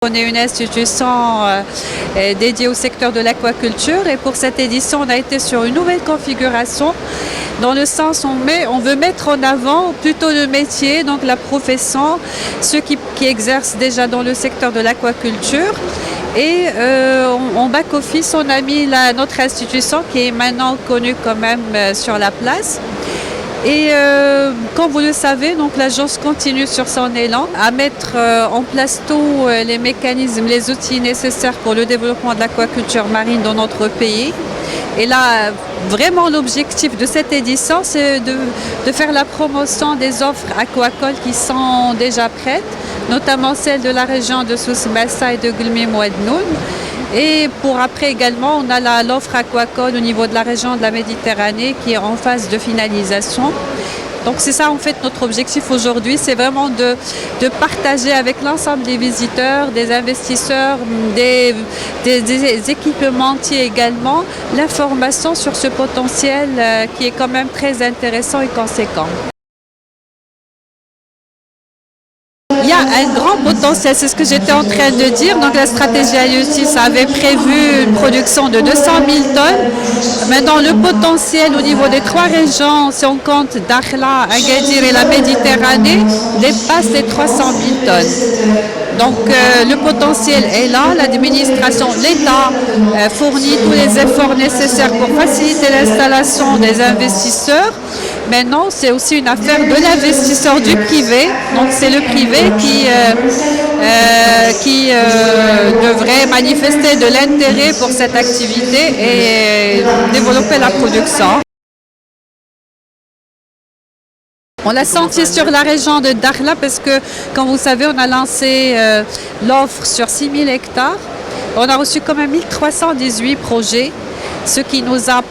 On est une institution dédiée au secteur de l'aquaculture et pour cette édition, on a été sur une nouvelle configuration dans le sens où on veut mettre en avant plutôt le métier, donc la profession, ceux qui exercent déjà dans le secteur de l'aquaculture. Et en back-office, on a mis notre institution qui est maintenant connue quand même sur la place. Et comme vous le savez, donc l'agence continue sur son élan à mettre en place tous les mécanismes, les outils nécessaires pour le développement de l'aquaculture marine dans notre pays. Et là, vraiment l'objectif de cette édition, c'est de faire la promotion des offres aquacoles qui sont déjà prêtes, notamment celles de la région de Souss-Massa et de Glmi-Mouadnoun. Et pour après également, on a l'offre aquacole au niveau de la région de la Méditerranée qui est en phase de finalisation. Donc c'est ça en fait notre objectif aujourd'hui, c'est vraiment de partager avec l'ensemble des visiteurs, des investisseurs, des équipementiers également, l'information sur ce potentiel qui est quand même très intéressant et conséquent. Il y a un grand potentiel, c'est ce que j'étais en train de dire. Donc la stratégie halieutique avait prévu une production de 200 000 tonnes. Maintenant, le potentiel au niveau des 3 régions, si on compte Dakhla, Agadir et la Méditerranée, dépasse les 300 000 tonnes. Donc le potentiel est là, l'administration, l'État fournit tous les efforts nécessaires pour faciliter l'installation des investisseurs. Maintenant, c'est aussi une affaire de l'investisseur du privé. Donc c'est le privé qui devrait manifester de l'intérêt pour cette activité et développer la production. On l'a senti sur la région de Dakhla parce que, comme vous savez, on a lancé l'offre sur 6 000 hectares. On a reçu quand même 1318 projets, ce qui nous a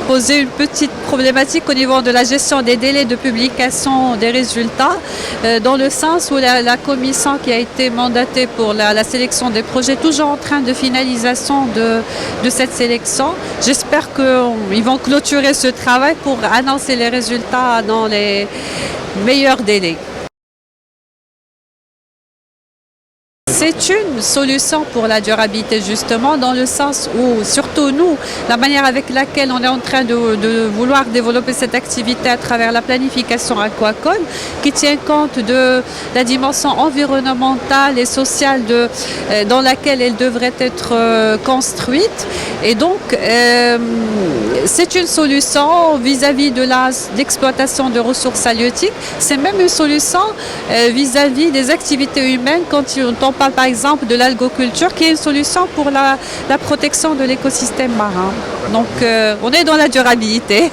posé une petite problématique au niveau de la gestion des délais de publication des résultats, dans le sens où la commission qui a été mandatée pour la sélection des projets est toujours en train de finalisation de cette sélection. J'espère qu'ils vont clôturer ce travail pour annoncer les résultats dans les meilleurs délais. C'est une solution pour la durabilité justement dans le sens où, surtout nous, la manière avec laquelle on est en train de vouloir développer cette activité à travers la planification aquacole qui tient compte de la dimension environnementale et sociale dans laquelle elle devrait être construite. Et donc, c'est une solution vis-à-vis de l'exploitation de ressources halieutiques. C'est même une solution vis-à-vis des activités humaines quand on parle par exemple de l'algoculture qui est une solution pour la protection de l'écosystème marin. Donc on est dans la durabilité.